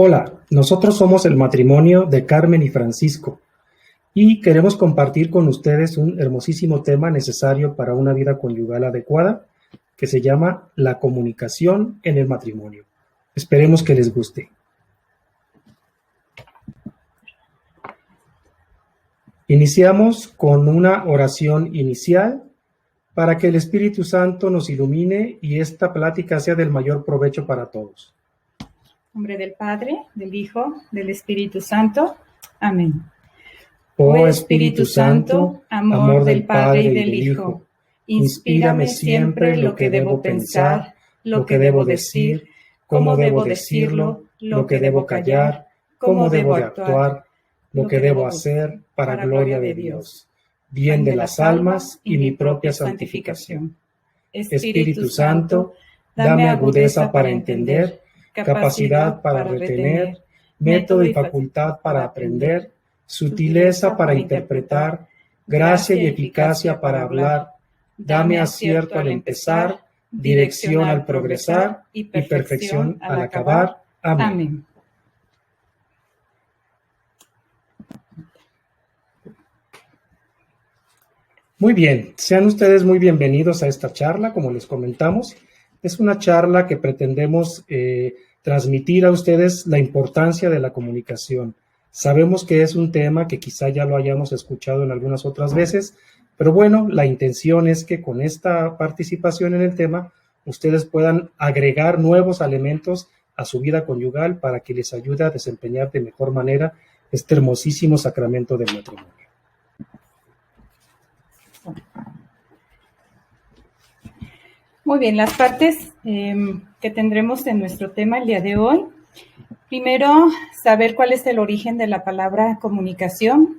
Hola, nosotros somos el matrimonio de Carmen y Francisco y queremos compartir con ustedes un hermosísimo tema necesario para una vida conyugal adecuada que se llama la comunicación en el matrimonio. Esperemos que les guste. Iniciamos con una oración inicial para que el Espíritu Santo nos ilumine y esta plática sea del mayor provecho para todos. En nombre del Padre, del Hijo, del Espíritu Santo. Amén. Oh Espíritu Santo, amor del Padre y del Hijo, inspírame siempre lo que debo pensar, lo que debo decir, cómo debo decirlo, lo que debo callar, cómo debo actuar, lo que debo hacer para gloria de Dios, bien de las almas y mi propia santificación. Espíritu Santo, dame agudeza para entender, capacidad para retener, método y facultad para aprender, sutileza para interpretar, gracia y eficacia para hablar, dame acierto al empezar, dirección al progresar y perfección al acabar. Amén. Muy bien, sean ustedes muy bienvenidos a esta charla, como les comentamos. Es una charla que pretendemos transmitir a ustedes la importancia de la comunicación. Sabemos que es un tema que quizá ya lo hayamos escuchado en algunas otras veces, pero bueno, la intención es que con esta participación en el tema, ustedes puedan agregar nuevos elementos a su vida conyugal para que les ayude a desempeñar de mejor manera este hermosísimo sacramento del matrimonio. Muy bien, las partes que tendremos en nuestro tema el día de hoy. Primero, saber cuál es el origen de la palabra comunicación.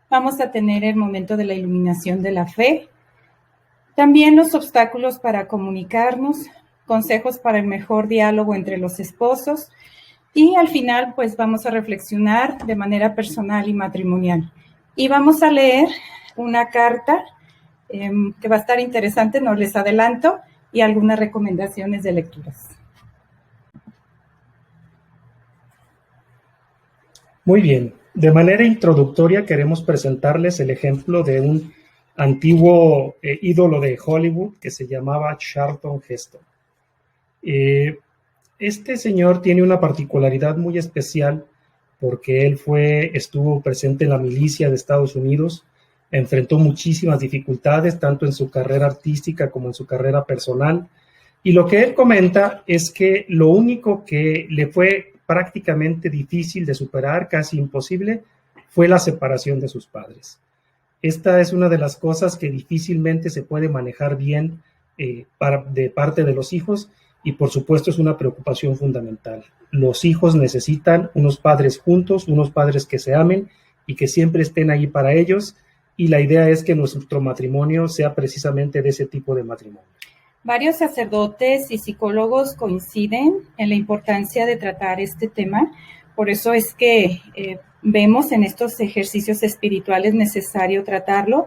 Vamos a tener el momento de la iluminación de la fe. También los obstáculos para comunicarnos, consejos para el mejor diálogo entre los esposos. Y al final, pues vamos a reflexionar de manera personal y matrimonial. Y vamos a leer una carta que va a estar interesante, no les adelanto, y algunas recomendaciones de lecturas. Muy bien, de manera introductoria queremos presentarles el ejemplo de un antiguo ídolo de Hollywood que se llamaba Charlton Heston. Este señor tiene una particularidad muy especial porque él estuvo presente en la milicia de Estados Unidos, enfrentó muchísimas dificultades, tanto en su carrera artística como en su carrera personal. Y lo que él comenta es que lo único que le fue prácticamente difícil de superar, casi imposible, fue la separación de sus padres. Esta es una de las cosas que difícilmente se puede manejar bien de parte de los hijos y por supuesto es una preocupación fundamental. Los hijos necesitan unos padres juntos, unos padres que se amen y que siempre estén ahí para ellos. Y la idea es que nuestro matrimonio sea precisamente de ese tipo de matrimonio. Varios sacerdotes y psicólogos coinciden en la importancia de tratar este tema. Por eso es que vemos en estos ejercicios espirituales necesario tratarlo.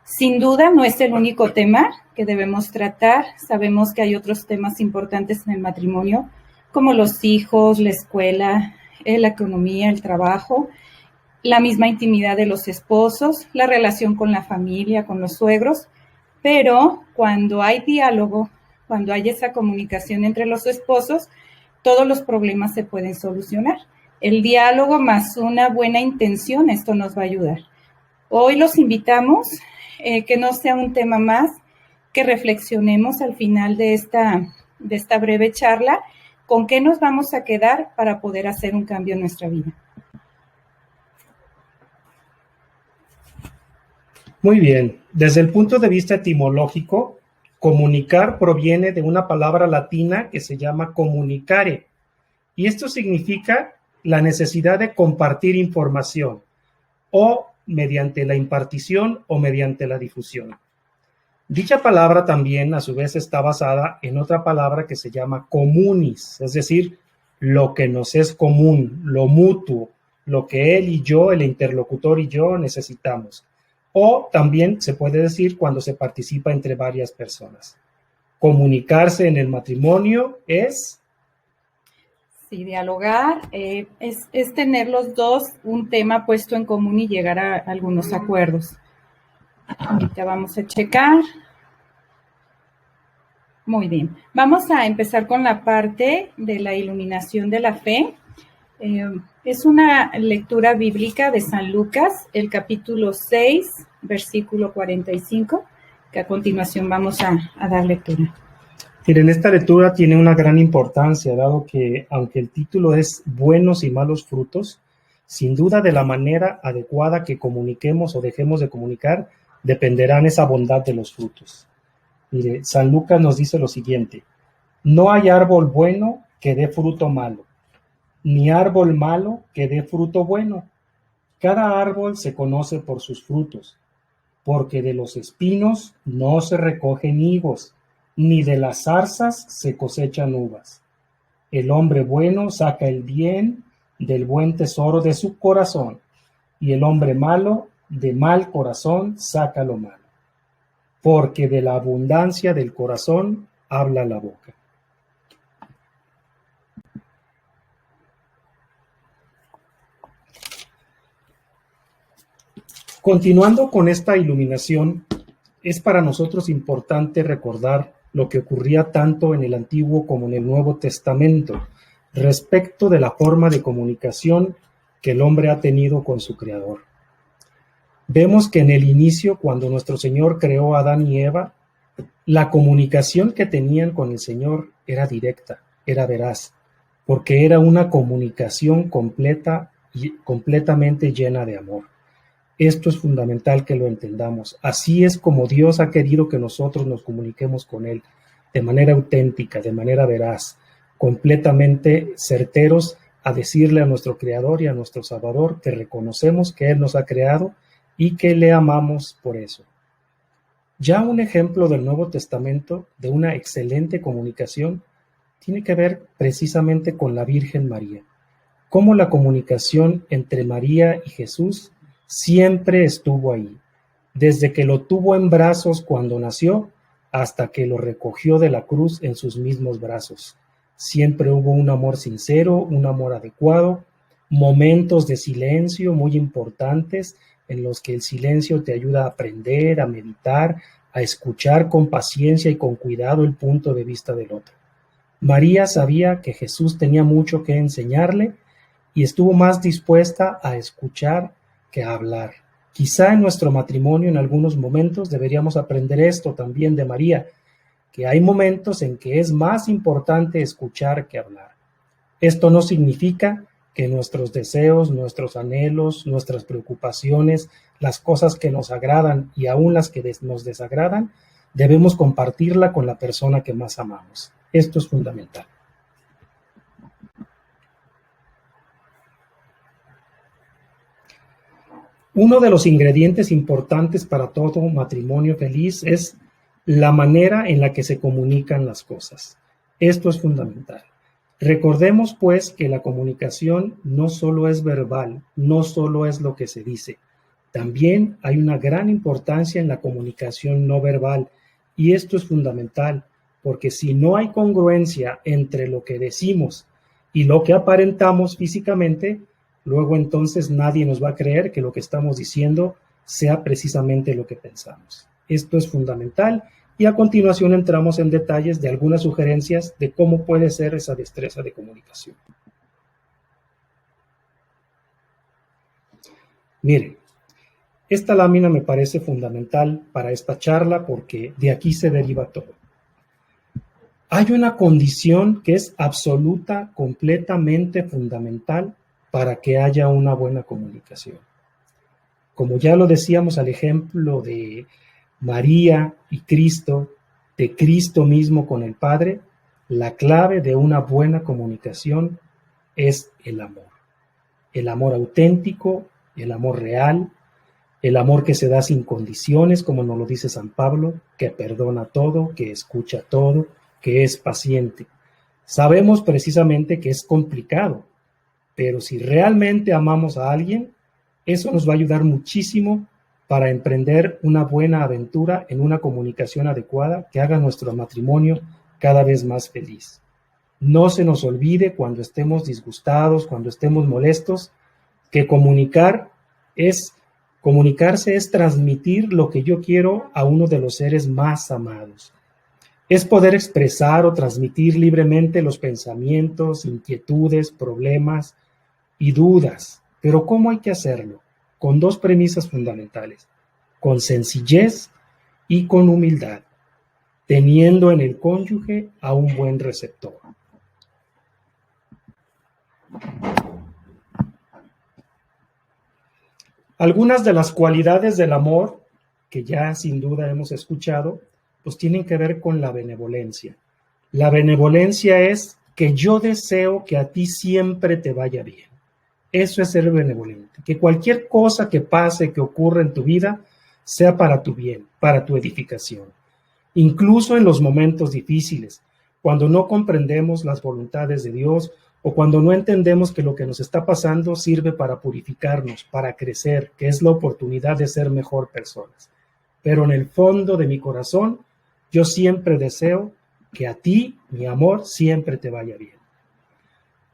Sin duda no es el único tema que debemos tratar. Sabemos que hay otros temas importantes en el matrimonio, como los hijos, la escuela, la economía, el trabajo, la misma intimidad de los esposos, la relación con la familia, con los suegros, pero cuando hay diálogo, cuando hay esa comunicación entre los esposos, todos los problemas se pueden solucionar. El diálogo más una buena intención, esto nos va a ayudar. Hoy los invitamos que no sea un tema más, que reflexionemos al final de esta breve charla, con qué nos vamos a quedar para poder hacer un cambio en nuestra vida. Muy bien, desde el punto de vista etimológico, comunicar proviene de una palabra latina que se llama comunicare, y esto significa la necesidad de compartir información, o mediante la impartición o mediante la difusión. Dicha palabra también, a su vez, está basada en otra palabra que se llama communis, es decir, lo que nos es común, lo mutuo, lo que él y yo, el interlocutor y yo necesitamos. O también se puede decir cuando se participa entre varias personas. Comunicarse en el matrimonio es Sí, dialogar es tener los dos un tema puesto en común y llegar a algunos acuerdos. Ahorita vamos a checar. Muy bien. Vamos a empezar con la parte de la iluminación de la fe. Es una lectura bíblica de San Lucas, el capítulo 6, versículo 45, que a continuación vamos a dar lectura. Miren, esta lectura tiene una gran importancia, dado que, aunque el título es Buenos y malos frutos, sin duda de la manera adecuada que comuniquemos o dejemos de comunicar, dependerán esa bondad de los frutos. Mire, San Lucas nos dice lo siguiente: no hay árbol bueno que dé fruto malo, ni árbol malo que dé fruto bueno. Cada árbol se conoce por sus frutos, porque de los espinos no se recogen higos, ni de las zarzas se cosechan uvas. El hombre bueno saca el bien del buen tesoro de su corazón, y el hombre malo de mal corazón saca lo malo, porque de la abundancia del corazón habla la boca. Continuando con esta iluminación, es para nosotros importante recordar lo que ocurría tanto en el Antiguo como en el Nuevo Testamento respecto de la forma de comunicación que el hombre ha tenido con su Creador. Vemos que en el inicio, cuando nuestro Señor creó a Adán y Eva, la comunicación que tenían con el Señor era directa, era veraz, porque era una comunicación completa y completamente llena de amor. Esto es fundamental que lo entendamos. Así es como Dios ha querido que nosotros nos comuniquemos con Él, de manera auténtica, de manera veraz, completamente certeros a decirle a nuestro Creador y a nuestro Salvador que reconocemos que Él nos ha creado y que le amamos por eso. Ya un ejemplo del Nuevo Testamento de una excelente comunicación tiene que ver precisamente con la Virgen María. Cómo la comunicación entre María y Jesús siempre estuvo ahí, desde que lo tuvo en brazos cuando nació hasta que lo recogió de la cruz en sus mismos brazos. Siempre hubo un amor sincero, un amor adecuado, momentos de silencio muy importantes en los que el silencio te ayuda a aprender, a meditar, a escuchar con paciencia y con cuidado el punto de vista del otro. María sabía que Jesús tenía mucho que enseñarle y estuvo más dispuesta a escuchar que a hablar. Quizá en nuestro matrimonio en algunos momentos deberíamos aprender esto también de María, que hay momentos en que es más importante escuchar que hablar. Esto no significa que nuestros deseos, nuestros anhelos, nuestras preocupaciones, las cosas que nos agradan y aún las que nos desagradan, debemos compartirla con la persona que más amamos. Esto es fundamental. Uno de los ingredientes importantes para todo matrimonio feliz es la manera en la que se comunican las cosas. Esto es fundamental. Recordemos, pues, que la comunicación no solo es verbal, no solo es lo que se dice. También hay una gran importancia en la comunicación no verbal, y esto es fundamental, porque si no hay congruencia entre lo que decimos y lo que aparentamos físicamente, luego entonces nadie nos va a creer que lo que estamos diciendo sea precisamente lo que pensamos. Esto es fundamental y a continuación entramos en detalles de algunas sugerencias de cómo puede ser esa destreza de comunicación. Miren, esta lámina me parece fundamental para esta charla porque de aquí se deriva todo. Hay una condición que es absoluta, completamente fundamental para que haya una buena comunicación. Como ya lo decíamos al ejemplo de María y Cristo, de Cristo mismo con el Padre, la clave de una buena comunicación es el amor auténtico, el amor real, el amor que se da sin condiciones, como nos lo dice San Pablo, que perdona todo, que escucha todo, que es paciente. Sabemos precisamente que es complicado, pero si realmente amamos a alguien, eso nos va a ayudar muchísimo para emprender una buena aventura en una comunicación adecuada que haga nuestro matrimonio cada vez más feliz. No se nos olvide cuando estemos disgustados, cuando estemos molestos, que comunicarse es transmitir lo que yo quiero a uno de los seres más amados. Es poder expresar o transmitir libremente los pensamientos, inquietudes, problemas y dudas. Pero ¿cómo hay que hacerlo? Con dos premisas fundamentales: con sencillez y con humildad, teniendo en el cónyuge a un buen receptor. Algunas de las cualidades del amor, que ya sin duda hemos escuchado, pues tienen que ver con la benevolencia. La benevolencia es que yo deseo que a ti siempre te vaya bien. Eso es ser benevolente. Que cualquier cosa que pase, que ocurra en tu vida, sea para tu bien, para tu edificación. Incluso en los momentos difíciles, cuando no comprendemos las voluntades de Dios o cuando no entendemos que lo que nos está pasando sirve para purificarnos, para crecer, que es la oportunidad de ser mejor personas. Pero en el fondo de mi corazón, yo siempre deseo que a ti, mi amor, siempre te vaya bien.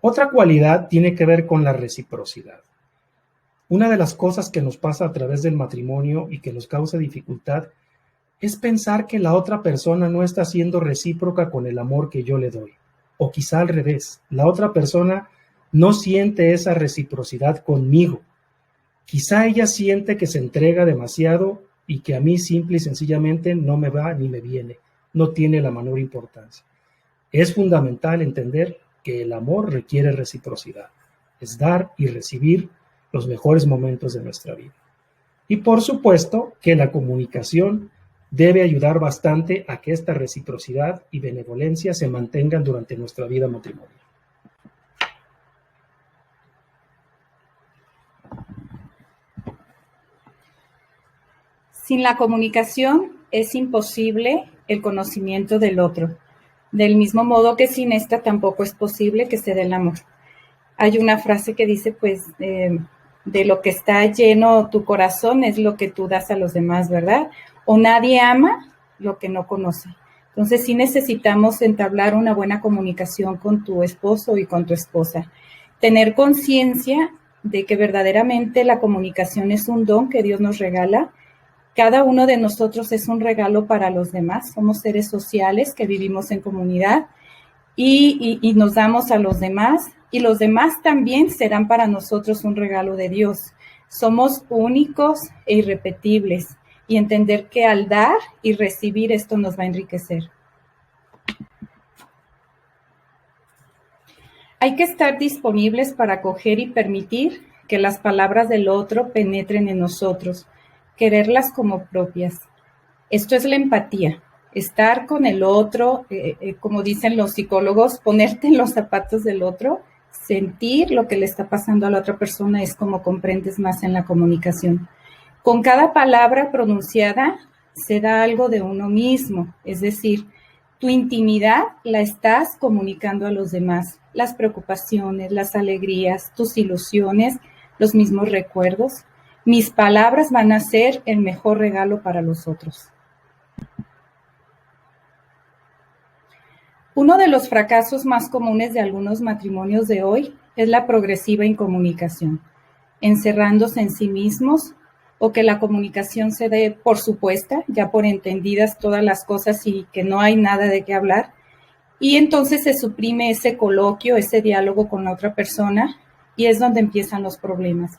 Otra cualidad tiene que ver con la reciprocidad. Una de las cosas que nos pasa a través del matrimonio y que nos causa dificultad es pensar que la otra persona no está siendo recíproca con el amor que yo le doy. O quizá al revés, la otra persona no siente esa reciprocidad conmigo. Quizá ella siente que se entrega demasiado y que a mí simple y sencillamente no me va ni me viene, no tiene la menor importancia. Es fundamental entender que el amor requiere reciprocidad, es dar y recibir los mejores momentos de nuestra vida. Y por supuesto que la comunicación debe ayudar bastante a que esta reciprocidad y benevolencia se mantengan durante nuestra vida matrimonial. Sin la comunicación es imposible el conocimiento del otro, del mismo modo que sin esta tampoco es posible que se dé el amor. Hay una frase que dice, pues, de lo que está lleno tu corazón es lo que tú das a los demás, ¿verdad? O nadie ama lo que no conoce. Entonces sí necesitamos entablar una buena comunicación con tu esposo y con tu esposa. Tener conciencia de que verdaderamente la comunicación es un don que Dios nos regala. Cada uno de nosotros es un regalo para los demás. Somos seres sociales que vivimos en comunidad y nos damos a los demás. Y los demás también serán para nosotros un regalo de Dios. Somos únicos e irrepetibles. Y entender que al dar y recibir esto nos va a enriquecer. Hay que estar disponibles para acoger y permitir que las palabras del otro penetren en nosotros, quererlas como propias. Esto es la empatía, estar con el otro, como dicen los psicólogos, ponerte en los zapatos del otro, sentir lo que le está pasando a la otra persona es como comprendes más en la comunicación. Con cada palabra pronunciada se da algo de uno mismo, es decir, tu intimidad la estás comunicando a los demás, las preocupaciones, las alegrías, tus ilusiones, los mismos recuerdos. Mis palabras van a ser el mejor regalo para los otros. Uno de los fracasos más comunes de algunos matrimonios de hoy es la progresiva incomunicación, encerrándose en sí mismos, o que la comunicación se dé por supuesta, ya por entendidas todas las cosas y que no hay nada de qué hablar, y entonces se suprime ese coloquio, ese diálogo con la otra persona, y es donde empiezan los problemas.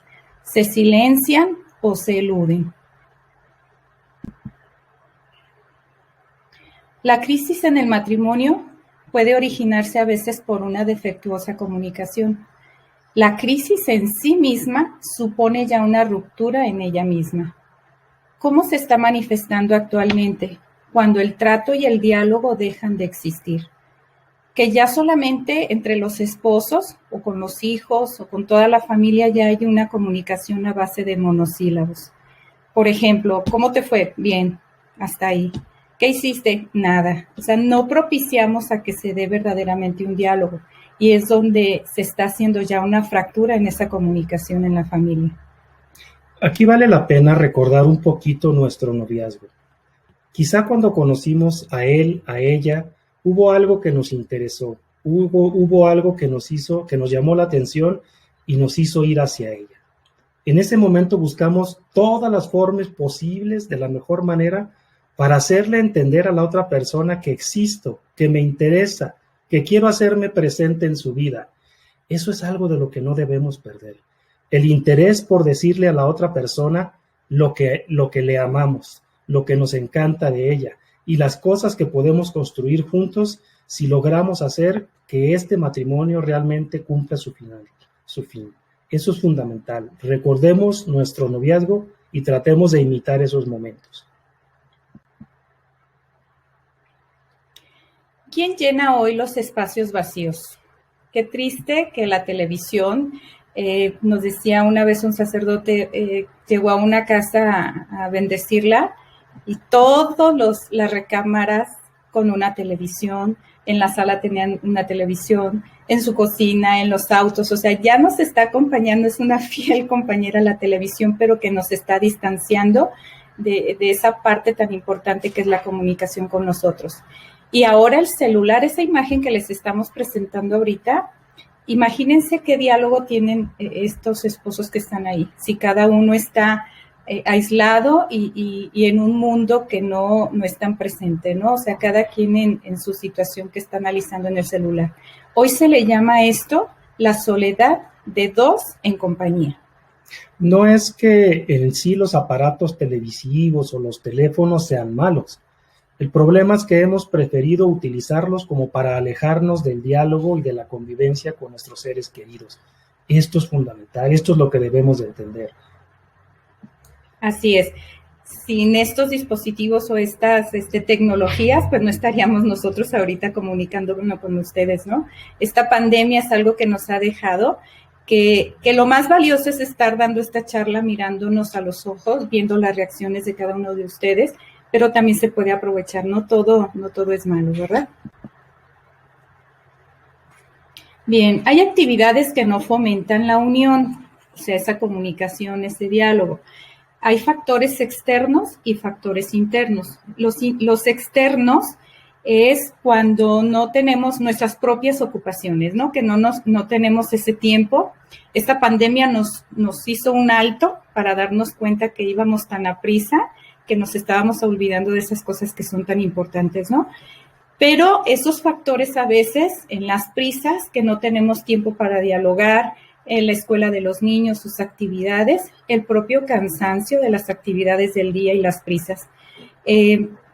Se silencian o se eluden. La crisis en el matrimonio puede originarse a veces por una defectuosa comunicación. La crisis en sí misma supone ya una ruptura en ella misma. ¿Cómo se está manifestando actualmente cuando el trato y el diálogo dejan de existir? Que ya solamente entre los esposos o con los hijos o con toda la familia ya hay una comunicación a base de monosílabos. Por ejemplo, ¿cómo te fue? Bien, hasta ahí. ¿Qué hiciste? Nada. O sea, no propiciamos a que se dé verdaderamente un diálogo. Y es donde se está haciendo ya una fractura en esa comunicación en la familia. Aquí vale la pena recordar un poquito nuestro noviazgo. Quizá cuando conocimos a él, a ella, hubo algo que nos interesó, hubo algo que nos llamó la atención y nos hizo ir hacia ella. En ese momento buscamos todas las formas posibles de la mejor manera para hacerle entender a la otra persona que existo, que me interesa, que quiero hacerme presente en su vida. Eso es algo de lo que no debemos perder. El interés por decirle a la otra persona lo que le amamos, lo que nos encanta de ella y las cosas que podemos construir juntos si logramos hacer que este matrimonio realmente cumpla su fin. Eso es fundamental. Recordemos nuestro noviazgo y tratemos de imitar esos momentos. ¿Quién llena hoy los espacios vacíos? Qué triste que la televisión, nos decía una vez un sacerdote, llegó a una casa a bendecirla y todas las recámaras con una televisión, en la sala tenían una televisión, en su cocina, en los autos, o sea, ya nos está acompañando, es una fiel compañera la televisión, pero que nos está distanciando de esa parte tan importante que es la comunicación con nosotros. Y ahora el celular, esa imagen que les estamos presentando ahorita, imagínense qué diálogo tienen estos esposos que están ahí, si cada uno está aislado y en un mundo que no es tan presente, ¿no? O sea, cada quien en su situación que está analizando en el celular. Hoy se le llama esto la soledad de dos en compañía. No es que en sí los aparatos televisivos o los teléfonos sean malos. El problema es que hemos preferido utilizarlos como para alejarnos del diálogo y de la convivencia con nuestros seres queridos. Esto es fundamental, esto es lo que debemos de entender. Así es. Sin estos dispositivos o estas tecnologías, pues no estaríamos nosotros ahorita comunicándonos con ustedes, ¿no? Esta pandemia es algo que nos ha dejado que lo más valioso es estar dando esta charla mirándonos a los ojos, viendo las reacciones de cada uno de ustedes, pero también se puede aprovechar, no todo es malo, ¿verdad? Bien, hay actividades que no fomentan la unión, o sea, esa comunicación, ese diálogo. Hay factores externos y factores internos. Los externos es cuando no tenemos nuestras propias ocupaciones, ¿no? Que no tenemos ese tiempo. Esta pandemia nos hizo un alto para darnos cuenta que íbamos tan aprisa que nos estábamos olvidando de esas cosas que son tan importantes, ¿no? Pero esos factores a veces, en las prisas, que no tenemos tiempo para dialogar, en la escuela de los niños, sus actividades, el propio cansancio de las actividades del día y las prisas.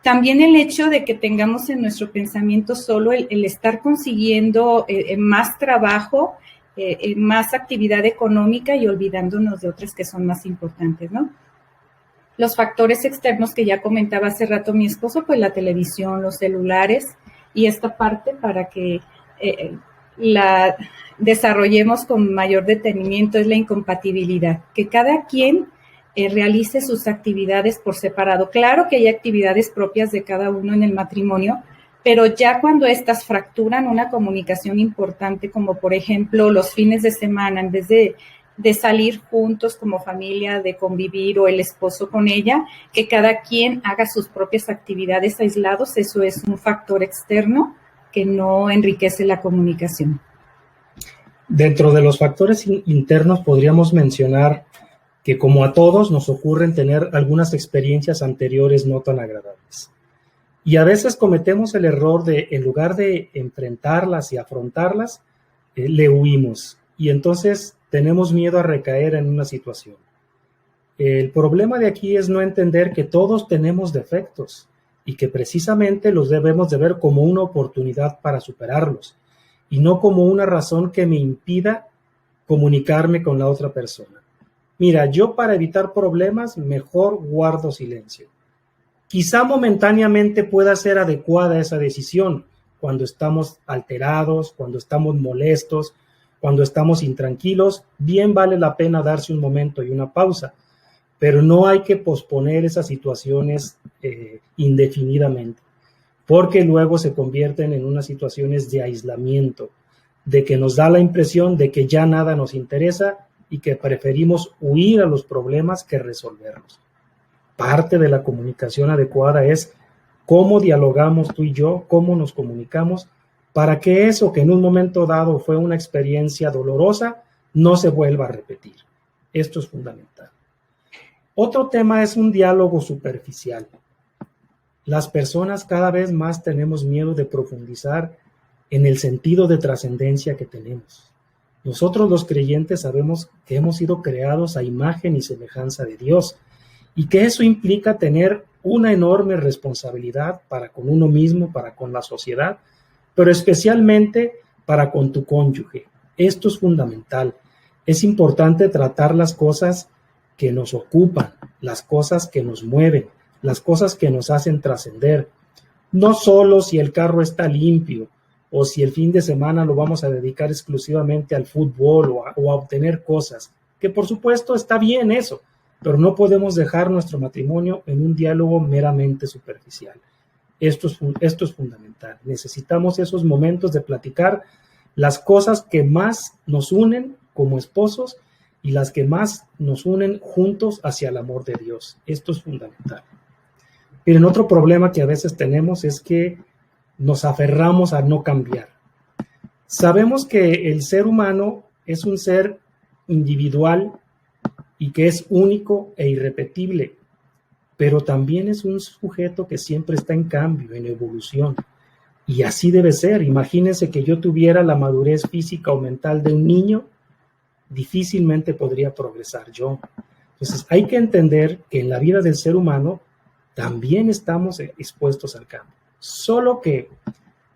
También el hecho de que tengamos en nuestro pensamiento solo el estar consiguiendo más trabajo, más actividad económica y olvidándonos de otras que son más importantes, ¿no? Los factores externos que ya comentaba hace rato mi esposo, pues la televisión, los celulares y esta parte para que la desarrollemos con mayor detenimiento es la incompatibilidad, que cada quien realice sus actividades por separado. Claro que hay actividades propias de cada uno en el matrimonio, pero ya cuando estas fracturan una comunicación importante, como por ejemplo los fines de semana, en vez de salir juntos como familia, de convivir o el esposo con ella, que cada quien haga sus propias actividades aislados, eso es un factor externo que no enriquece la comunicación. Dentro de los factores internos podríamos mencionar que como a todos nos ocurren tener algunas experiencias anteriores no tan agradables. Y a veces cometemos el error de, en lugar de enfrentarlas y afrontarlas, le huimos. Y entonces tenemos miedo a recaer en una situación. El problema de aquí es no entender que todos tenemos defectos y que precisamente los debemos de ver como una oportunidad para superarlos y no como una razón que me impida comunicarme con la otra persona. Mira, yo para evitar problemas mejor guardo silencio. Quizá momentáneamente pueda ser adecuada esa decisión cuando estamos alterados, cuando estamos molestos, cuando estamos intranquilos, bien vale la pena darse un momento y una pausa, pero no hay que posponer esas situaciones indefinidamente, porque luego se convierten en unas situaciones de aislamiento, de que nos da la impresión de que ya nada nos interesa y que preferimos huir a los problemas que resolverlos. Parte de la comunicación adecuada es cómo dialogamos tú y yo, cómo nos comunicamos para que eso que en un momento dado fue una experiencia dolorosa no se vuelva a repetir. Esto es fundamental. Otro tema es un diálogo superficial. Las personas cada vez más tenemos miedo de profundizar en el sentido de trascendencia que tenemos. Nosotros los creyentes sabemos que hemos sido creados a imagen y semejanza de Dios y que eso implica tener una enorme responsabilidad para con uno mismo, para con la sociedad, pero especialmente para con tu cónyuge. Esto es fundamental. Es importante tratar las cosas que nos ocupan, las cosas que nos mueven, las cosas que nos hacen trascender. No solo si el carro está limpio o si el fin de semana lo vamos a dedicar exclusivamente al fútbol o a obtener cosas, que por supuesto está bien eso, pero no podemos dejar nuestro matrimonio en un diálogo meramente superficial. Esto es fundamental. Necesitamos esos momentos de platicar las cosas que más nos unen como esposos y las que más nos unen juntos hacia el amor de Dios. Esto es fundamental. Miren, otro problema que a veces tenemos es que nos aferramos a no cambiar. Sabemos que el ser humano es un ser individual y que es único e irrepetible, pero también es un sujeto que siempre está en cambio, en evolución. Y así debe ser. Imagínense que yo tuviera la madurez física o mental de un niño, difícilmente podría progresar yo. Entonces hay que entender que en la vida del ser humano también estamos expuestos al cambio. Solo que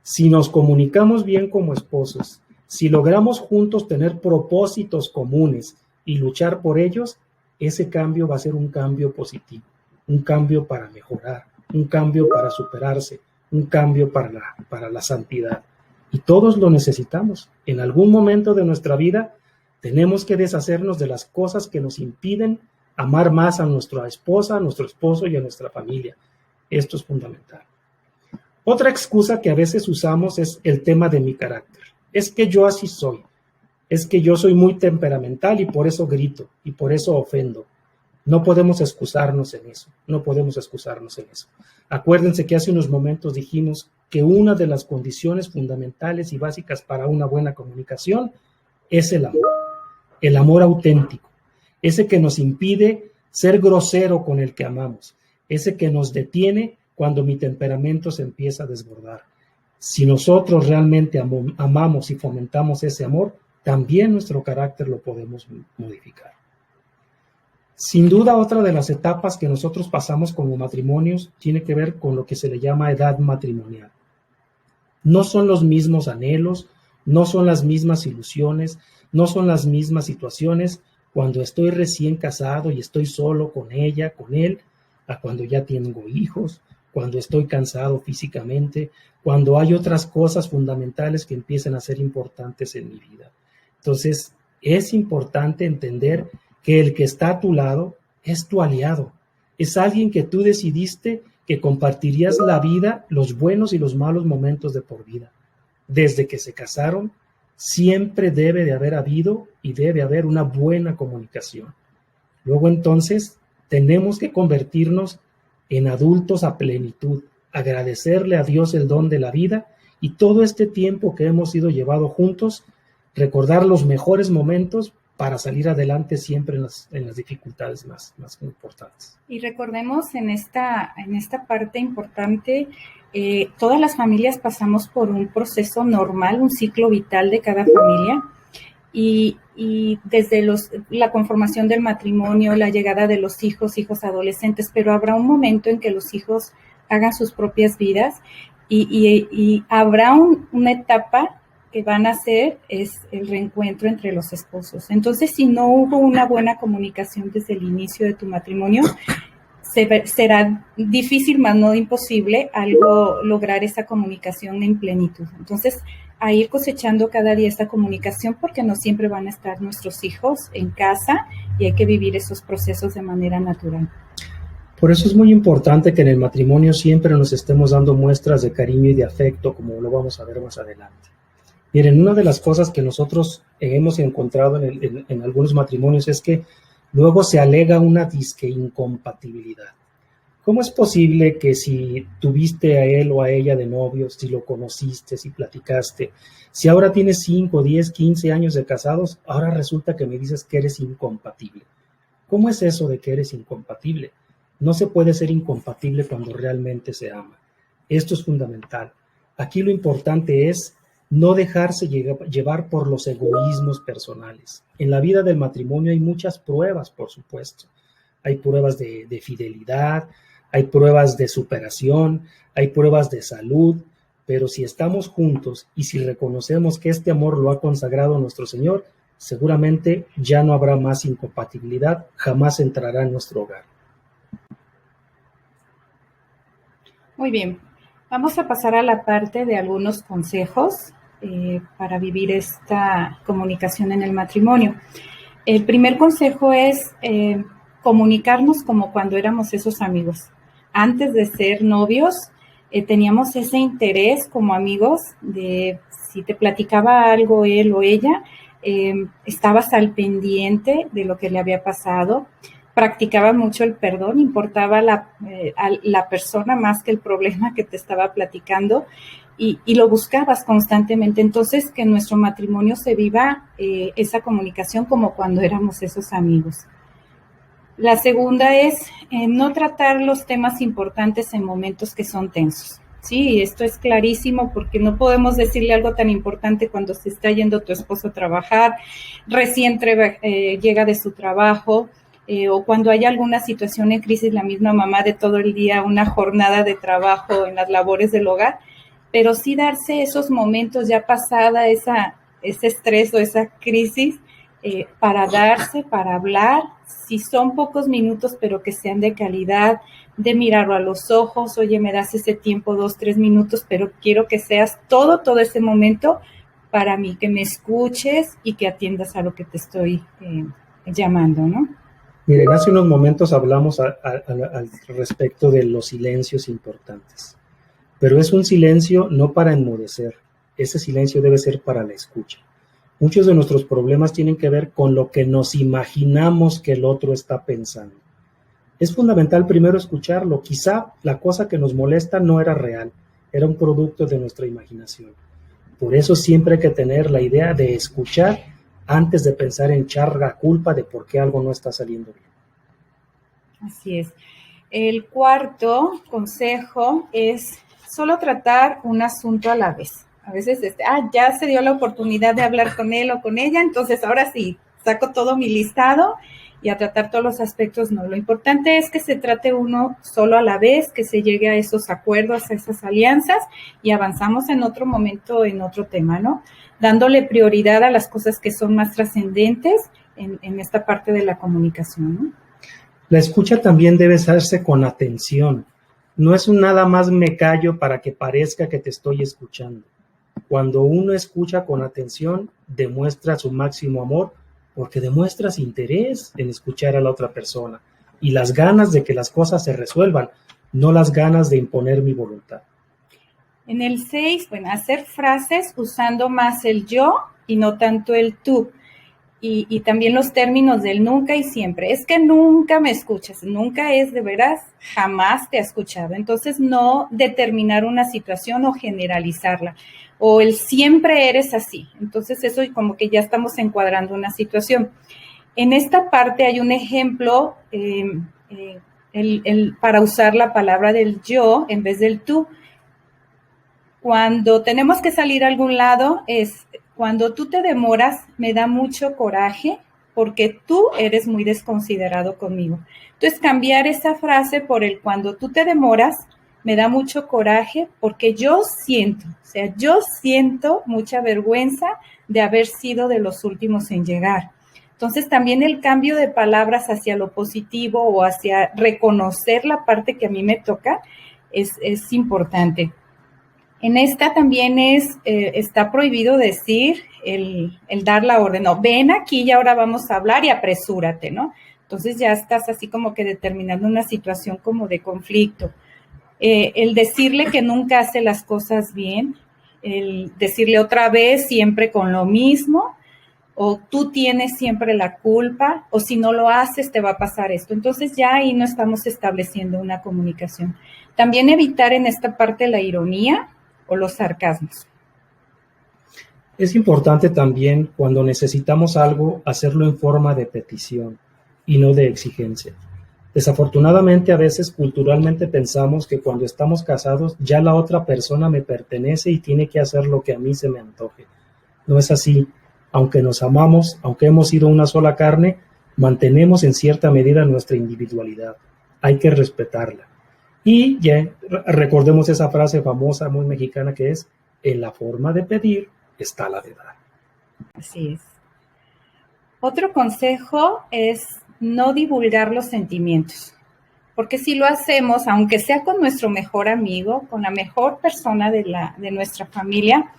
si nos comunicamos bien como esposos, si logramos juntos tener propósitos comunes y luchar por ellos, ese cambio va a ser un cambio positivo, un cambio para mejorar, un cambio para superarse, un cambio para la santidad. Y todos lo necesitamos. En algún momento de nuestra vida tenemos que deshacernos de las cosas que nos impiden amar más a nuestra esposa, a nuestro esposo y a nuestra familia. Esto es fundamental. Otra excusa que a veces usamos es el tema de mi carácter. Es que yo así soy. Es que yo soy muy temperamental y por eso grito y por eso ofendo. No podemos excusarnos en eso. No podemos excusarnos en eso. Acuérdense que hace unos momentos dijimos que una de las condiciones fundamentales y básicas para una buena comunicación es el amor auténtico, ese que nos impide ser grosero con el que amamos, ese que nos detiene cuando mi temperamento se empieza a desbordar. Si nosotros realmente amamos y fomentamos ese amor, también nuestro carácter lo podemos modificar. Sin duda, otra de las etapas que nosotros pasamos como matrimonios tiene que ver con lo que se le llama edad matrimonial. No son los mismos anhelos, no son las mismas ilusiones, no son las mismas situaciones cuando estoy recién casado y estoy solo con ella, con él, a cuando ya tengo hijos, cuando estoy cansado físicamente, cuando hay otras cosas fundamentales que empiezan a ser importantes en mi vida. Entonces, es importante entender que el que está a tu lado es tu aliado, es alguien que tú decidiste que compartirías la vida, los buenos y los malos momentos de por vida. Desde que se casaron, siempre debe de haber habido y debe haber una buena comunicación. Luego entonces tenemos que convertirnos en adultos a plenitud, agradecerle a Dios el don de la vida y todo este tiempo que hemos sido llevados juntos, recordar los mejores momentos para salir adelante siempre en las dificultades más importantes. Y recordemos en esta parte importante, todas las familias pasamos por un proceso normal, un ciclo vital de cada familia, y desde la conformación del matrimonio, la llegada de los hijos adolescentes, pero habrá un momento en que los hijos hagan sus propias vidas y habrá una etapa que van a hacer es el reencuentro entre los esposos. Entonces, si no hubo una buena comunicación desde el inicio de tu matrimonio, será difícil, más no imposible, lograr esa comunicación en plenitud. Entonces, a ir cosechando cada día esta comunicación porque no siempre van a estar nuestros hijos en casa y hay que vivir esos procesos de manera natural. Por eso es muy importante que en el matrimonio siempre nos estemos dando muestras de cariño y de afecto, como lo vamos a ver más adelante. Miren, una de las cosas que nosotros hemos encontrado en algunos matrimonios es que luego se alega una disque incompatibilidad. ¿Cómo es posible que si tuviste a él o a ella de novios, si lo conociste, si platicaste, si ahora tienes 5, 10, 15 años de casados, ahora resulta que me dices que eres incompatible? ¿Cómo es eso de que eres incompatible? No se puede ser incompatible cuando realmente se ama. Esto es fundamental. Aquí lo importante es no dejarse llevar por los egoísmos personales. En la vida del matrimonio hay muchas pruebas, por supuesto. Hay pruebas de fidelidad, hay pruebas de superación, hay pruebas de salud, pero si estamos juntos y si reconocemos que este amor lo ha consagrado nuestro Señor, seguramente ya no habrá más incompatibilidad, jamás entrará en nuestro hogar. Muy bien, vamos a pasar a la parte de algunos consejos para vivir esta comunicación en el matrimonio. El primer consejo es comunicarnos como cuando éramos esos amigos. Antes de ser novios, teníamos ese interés como amigos de si te platicaba algo él o ella, estabas al pendiente de lo que le había pasado, practicaba mucho el perdón, importaba a la persona más que el problema que te estaba platicando y lo buscabas constantemente. Entonces, que en nuestro matrimonio se viva esa comunicación como cuando éramos esos amigos. La segunda es no tratar los temas importantes en momentos que son tensos. Sí, esto es clarísimo porque no podemos decirle algo tan importante cuando se está yendo tu esposo a trabajar, recién llega de su trabajo, o cuando hay alguna situación en crisis, la misma mamá de todo el día, una jornada de trabajo en las labores del hogar, pero sí darse esos momentos ya pasada ese estrés o esa crisis, para darse, para hablar, si son pocos minutos, pero que sean de calidad, de mirarlo a los ojos, oye, me das ese tiempo, 2, 3 minutos, pero quiero que seas todo ese momento para mí, que me escuches y que atiendas a lo que te estoy llamando, ¿no? Miren, hace unos momentos hablamos al respecto de los silencios importantes, pero es un silencio no para enmudecer, ese silencio debe ser para la escucha. Muchos de nuestros problemas tienen que ver con lo que nos imaginamos que el otro está pensando. Es fundamental primero escucharlo. Quizá la cosa que nos molesta no era real, era un producto de nuestra imaginación. Por eso siempre hay que tener la idea de escuchar antes de pensar en echar la culpa de por qué algo no está saliendo bien. Así es. El cuarto consejo es solo tratar un asunto a la vez. A veces, ya se dio la oportunidad de hablar con él o con ella, entonces ahora sí, saco todo mi listado y a tratar todos los aspectos. No, lo importante es que se trate uno solo a la vez, que se llegue a esos acuerdos, a esas alianzas y avanzamos en otro momento, en otro tema, ¿no? Dándole prioridad a las cosas que son más trascendentes en esta parte de la comunicación, ¿no? La escucha también debe hacerse con atención. No es un nada más me callo para que parezca que te estoy escuchando. Cuando uno escucha con atención, demuestra su máximo amor porque demuestras interés en escuchar a la otra persona y las ganas de que las cosas se resuelvan, no las ganas de imponer mi voluntad. En el 6, bueno, hacer frases usando más el yo y no tanto el tú. Y también los términos del nunca y siempre. Es que nunca me escuchas, nunca es de veras, jamás te ha escuchado. Entonces, no determinar una situación o generalizarla. O el siempre eres así. Entonces, eso como que ya estamos encuadrando una situación. En esta parte hay un ejemplo para usar la palabra del yo en vez del tú. Cuando tenemos que salir a algún lado es... Cuando tú te demoras, me da mucho coraje porque tú eres muy desconsiderado conmigo. Entonces, cambiar esa frase por el cuando tú te demoras, me da mucho coraje porque yo siento mucha vergüenza de haber sido de los últimos en llegar. Entonces, también el cambio de palabras hacia lo positivo o hacia reconocer la parte que a mí me toca es importante. En esta también está prohibido decir el dar la orden, no, ven aquí y ahora vamos a hablar y apresúrate, ¿no? Entonces ya estás así como que determinando una situación como de conflicto. El decirle que nunca hace las cosas bien, el decirle otra vez siempre con lo mismo, o tú tienes siempre la culpa, o si no lo haces te va a pasar esto. Entonces ya ahí no estamos estableciendo una comunicación. También evitar en esta parte la ironía o los sarcasmos. Es importante también, cuando necesitamos algo, hacerlo en forma de petición y no de exigencia. Desafortunadamente, a veces culturalmente pensamos que cuando estamos casados ya la otra persona me pertenece y tiene que hacer lo que a mí se me antoje. No es así. Aunque nos amamos, aunque hemos sido una sola carne, mantenemos en cierta medida nuestra individualidad. Hay que respetarla. Y ya recordemos esa frase famosa, muy mexicana, que es: en la forma de pedir está la de dar. Así es. Otro consejo es no divulgar los sentimientos, porque si lo hacemos, aunque sea con nuestro mejor amigo, con la mejor persona de nuestra familia,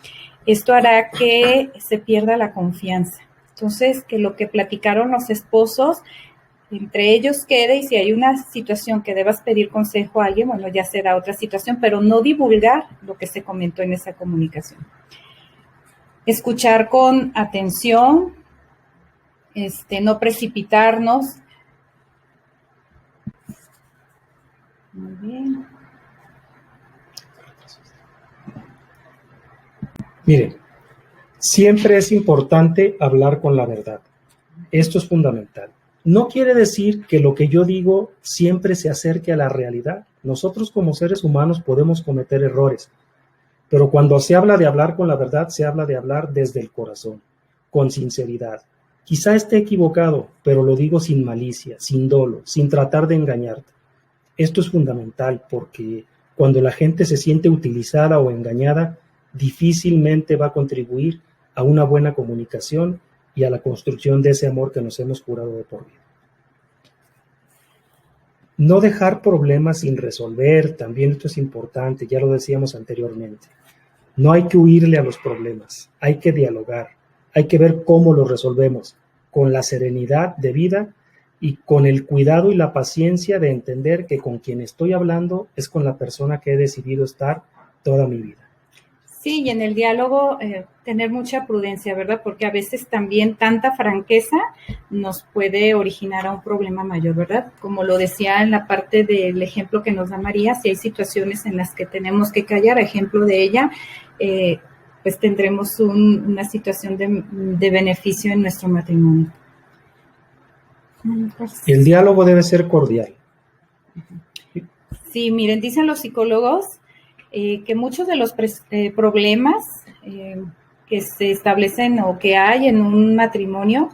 esto hará que se pierda la confianza. Entonces, que lo que platicaron los esposos, entre ellos quede, y si hay una situación que debas pedir consejo a alguien, bueno, ya será otra situación, pero no divulgar lo que se comentó en esa comunicación. Escuchar con atención, no precipitarnos. Muy bien. Miren, siempre es importante hablar con la verdad. Esto es fundamental. No quiere decir que lo que yo digo siempre se acerque a la realidad. Nosotros como seres humanos podemos cometer errores, pero cuando se habla de hablar con la verdad, se habla de hablar desde el corazón, con sinceridad. Quizá esté equivocado, pero lo digo sin malicia, sin dolo, sin tratar de engañarte. Esto es fundamental porque cuando la gente se siente utilizada o engañada, difícilmente va a contribuir a una buena comunicación y a la construcción de ese amor que nos hemos jurado de por vida. No dejar problemas sin resolver, también esto es importante, ya lo decíamos anteriormente. No hay que huirle a los problemas, hay que dialogar, hay que ver cómo los resolvemos, con la serenidad debida y con el cuidado y la paciencia de entender que con quien estoy hablando es con la persona que he decidido estar toda mi vida. Sí, y en el diálogo tener mucha prudencia, ¿verdad? Porque a veces también tanta franqueza nos puede originar a un problema mayor, ¿verdad? Como lo decía en la parte del ejemplo que nos da María, si hay situaciones en las que tenemos que callar, ejemplo de ella, pues tendremos una situación de beneficio en nuestro matrimonio. El diálogo debe ser cordial. Sí, miren, dicen los psicólogos que muchos de los problemas que se establecen o que hay en un matrimonio,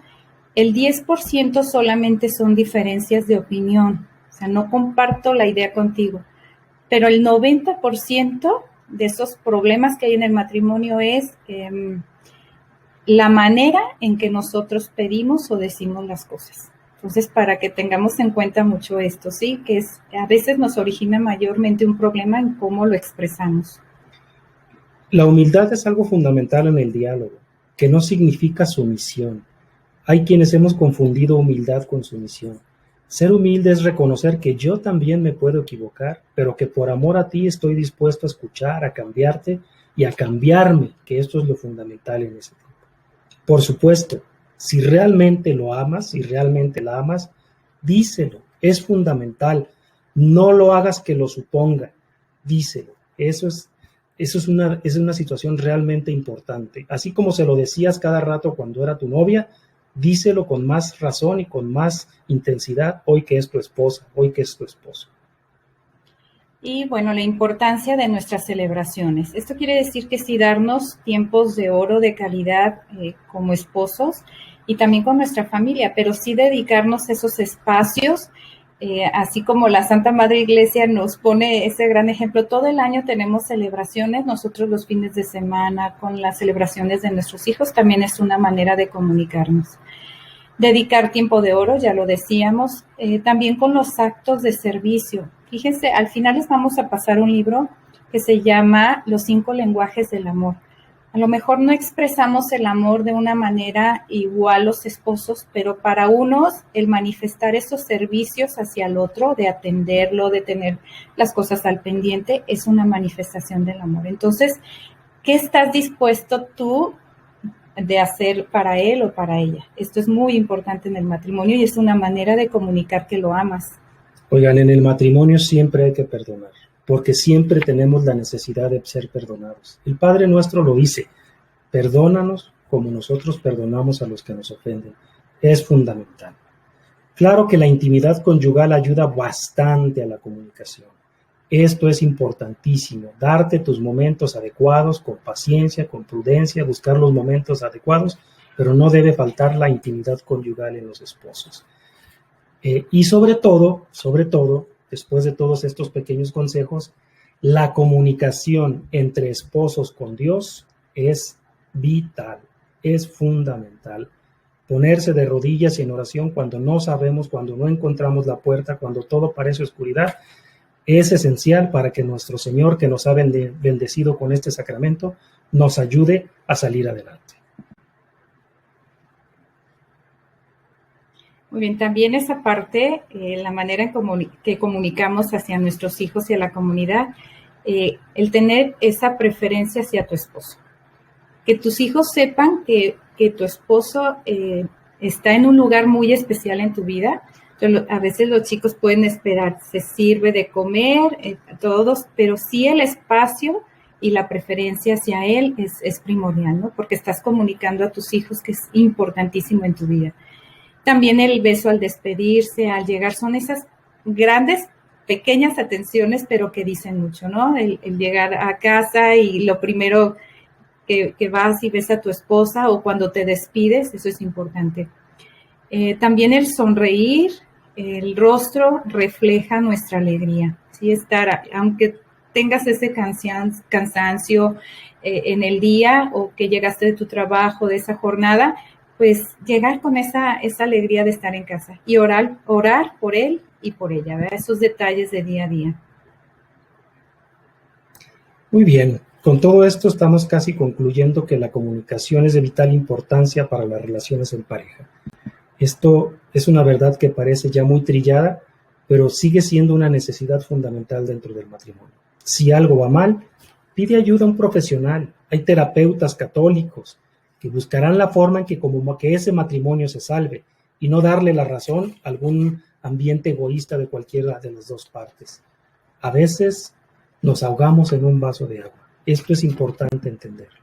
el 10% solamente son diferencias de opinión. O sea, no comparto la idea contigo. Pero el 90% de esos problemas que hay en el matrimonio es la manera en que nosotros pedimos o decimos las cosas. Entonces, para que tengamos en cuenta mucho esto, ¿sí? Que a veces nos origina mayormente un problema en cómo lo expresamos. La humildad es algo fundamental en el diálogo, que no significa sumisión. Hay quienes hemos confundido humildad con sumisión. Ser humilde es reconocer que yo también me puedo equivocar, pero que por amor a ti estoy dispuesto a escuchar, a cambiarte y a cambiarme, que esto es lo fundamental en ese tiempo. Por supuesto, si realmente lo amas, si realmente la amas, díselo, es fundamental. No lo hagas que lo suponga, díselo. Eso es una situación realmente importante. Así como se lo decías cada rato cuando era tu novia, díselo con más razón y con más intensidad hoy que es tu esposa, hoy que es tu esposo. Y bueno, la importancia de nuestras celebraciones. Esto quiere decir que sí darnos tiempos de oro de calidad como esposos y también con nuestra familia, pero sí dedicarnos esos espacios, así como la Santa Madre Iglesia nos pone ese gran ejemplo. Todo el año tenemos celebraciones, nosotros los fines de semana con las celebraciones de nuestros hijos también es una manera de comunicarnos. Dedicar tiempo de oro, ya lo decíamos, también con los actos de servicio. Fíjense, al final les vamos a pasar un libro que se llama Los 5 lenguajes del amor. A lo mejor no expresamos el amor de una manera igual los esposos, pero para unos el manifestar esos servicios hacia el otro, de atenderlo, de tener las cosas al pendiente, es una manifestación del amor. Entonces, ¿qué estás dispuesto tú de hacer para él o para ella. Esto es muy importante en el matrimonio y es una manera de comunicar que lo amas. Oigan, en el matrimonio siempre hay que perdonar, porque siempre tenemos la necesidad de ser perdonados. El Padre Nuestro lo dice: perdónanos como nosotros perdonamos a los que nos ofenden. Es fundamental. Claro que la intimidad conyugal ayuda bastante a la comunicación. Esto es importantísimo, darte tus momentos adecuados, con paciencia, con prudencia, buscar los momentos adecuados, pero no debe faltar la intimidad conyugal en los esposos. Y sobre todo, después de todos estos pequeños consejos, la comunicación entre esposos con Dios es vital, es fundamental. Ponerse de rodillas y en oración cuando no sabemos, cuando no encontramos la puerta, cuando todo parece oscuridad, es esencial para que nuestro Señor, que nos ha bendecido con este sacramento, nos ayude a salir adelante. Muy bien, también esa parte, la manera en que comunicamos hacia nuestros hijos y a la comunidad, el tener esa preferencia hacia tu esposo. Que tus hijos sepan que tu esposo está en un lugar muy especial en tu vida. A veces los chicos pueden esperar, se sirve de comer, todos, pero sí el espacio y la preferencia hacia él es primordial, ¿no? Porque estás comunicando a tus hijos que es importantísimo en tu vida. También el beso al despedirse, al llegar, son esas grandes, pequeñas atenciones, pero que dicen mucho, ¿no? El llegar a casa y lo primero que vas y ves a tu esposa o cuando te despides, eso es importante. También el sonreír, el rostro refleja nuestra alegría, ¿sí? Aunque tengas ese cansancio en el día o que llegaste de tu trabajo, de esa jornada, pues llegar con esa alegría de estar en casa y orar por él y por ella, ¿verdad? Esos detalles de día a día. Muy bien, con todo esto estamos casi concluyendo que la comunicación es de vital importancia para las relaciones en pareja. Esto es una verdad que parece ya muy trillada, pero sigue siendo una necesidad fundamental dentro del matrimonio. Si algo va mal, pide ayuda a un profesional. Hay terapeutas católicos que buscarán la forma en que ese matrimonio se salve y no darle la razón a algún ambiente egoísta de cualquiera de las dos partes. A veces nos ahogamos en un vaso de agua. Esto es importante entenderlo.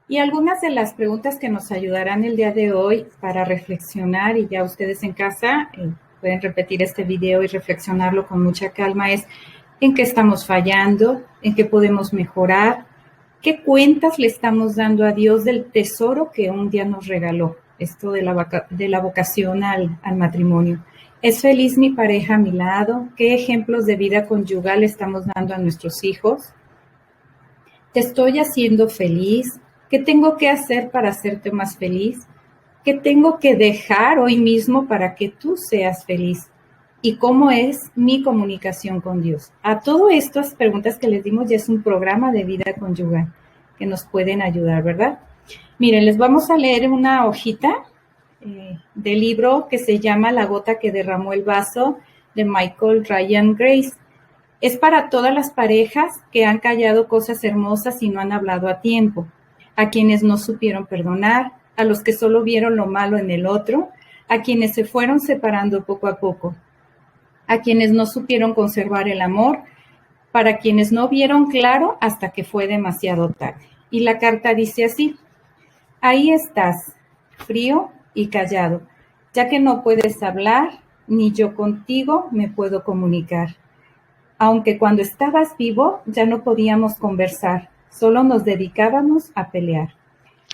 Y algunas de las preguntas que nos ayudarán el día de hoy para reflexionar, y ya ustedes en casa pueden repetir este video y reflexionarlo con mucha calma, es en qué estamos fallando, en qué podemos mejorar, qué cuentas le estamos dando a Dios del tesoro que un día nos regaló, esto de la vocación al matrimonio. ¿Es feliz mi pareja a mi lado? ¿Qué ejemplos de vida conyugal estamos dando a nuestros hijos? ¿Te estoy haciendo feliz? ¿Qué tengo que hacer para hacerte más feliz? ¿Qué tengo que dejar hoy mismo para que tú seas feliz? ¿Y cómo es mi comunicación con Dios? A todas estas preguntas que les dimos ya es un programa de vida conyugal que nos pueden ayudar, ¿verdad? Miren, les vamos a leer una hojita del libro que se llama La gota que derramó el vaso, de Michael Ryan Grace. Es para todas las parejas que han callado cosas hermosas y no han hablado a tiempo, a quienes no supieron perdonar, a los que solo vieron lo malo en el otro, a quienes se fueron separando poco a poco, a quienes no supieron conservar el amor, para quienes no vieron claro hasta que fue demasiado tarde. Y la carta dice así: ahí estás, frío y callado, ya que no puedes hablar, ni yo contigo me puedo comunicar. Aunque cuando estabas vivo ya no podíamos conversar, solo nos dedicábamos a pelear.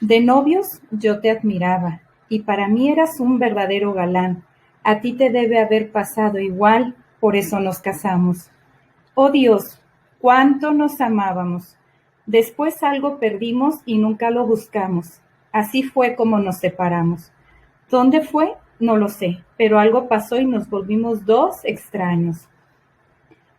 De novios yo te admiraba, y para mí eras un verdadero galán. A ti te debe haber pasado igual, por eso nos casamos. Oh Dios, cuánto nos amábamos. Después algo perdimos y nunca lo buscamos. Así fue como nos separamos. ¿Dónde fue? No lo sé, pero algo pasó y nos volvimos dos extraños.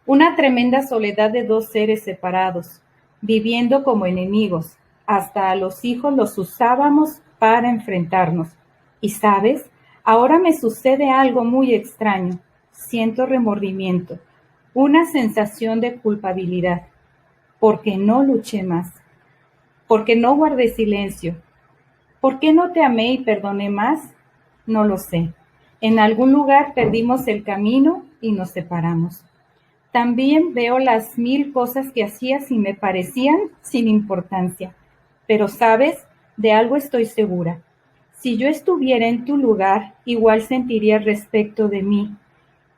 Una tremenda soledad de dos seres separados, viviendo como enemigos. Hasta a los hijos los usábamos para enfrentarnos. Y sabes, ahora me sucede algo muy extraño. Siento remordimiento, una sensación de culpabilidad, porque no luché más, porque no guardé silencio. ¿Por qué no te amé y perdoné más? No lo sé. En algún lugar perdimos el camino y nos separamos. También veo las 1000 cosas que hacías y me parecían sin importancia. Pero sabes, de algo estoy segura. Si yo estuviera en tu lugar, igual sentirías respecto de mí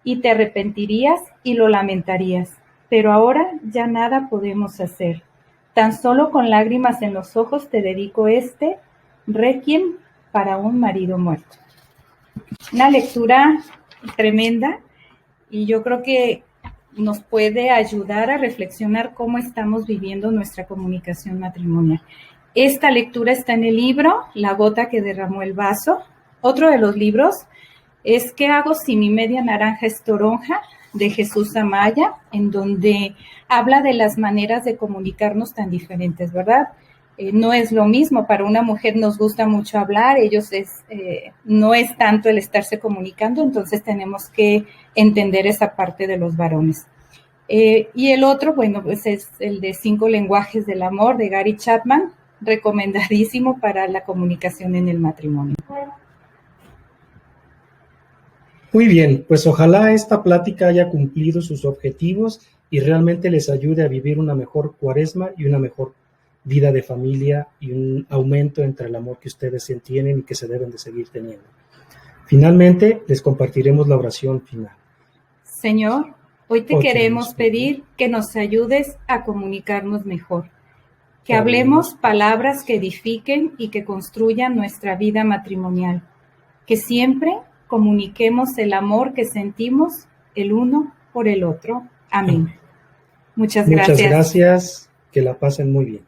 y te arrepentirías y lo lamentarías. Pero ahora ya nada podemos hacer. Tan solo con lágrimas en los ojos te dedico este Requiem para un marido muerto. Una lectura tremenda y yo creo que nos puede ayudar a reflexionar cómo estamos viviendo nuestra comunicación matrimonial. Esta lectura está en el libro La gota que derramó el vaso. Otro de los libros es ¿Qué hago si mi media naranja es toronja? De Jesús Amaya, en donde habla de las maneras de comunicarnos tan diferentes, ¿verdad? No es lo mismo, para una mujer nos gusta mucho hablar, no es tanto el estarse comunicando, entonces tenemos que entender esa parte de los varones. Y el otro, bueno, pues es el de 5 lenguajes del amor de Gary Chapman, recomendadísimo para la comunicación en el matrimonio. Muy bien, pues ojalá esta plática haya cumplido sus objetivos y realmente les ayude a vivir una mejor cuaresma y una mejor vida de familia y un aumento entre el amor que ustedes tienen y que se deben de seguir teniendo. Finalmente, les compartiremos la oración final. Señor, hoy te queremos pedir que nos ayudes a comunicarnos mejor, que hablemos palabras que edifiquen y que construyan nuestra vida matrimonial, que siempre comuniquemos el amor que sentimos el uno por el otro. Amén. Muchas gracias. Muchas gracias. Que la pasen muy bien.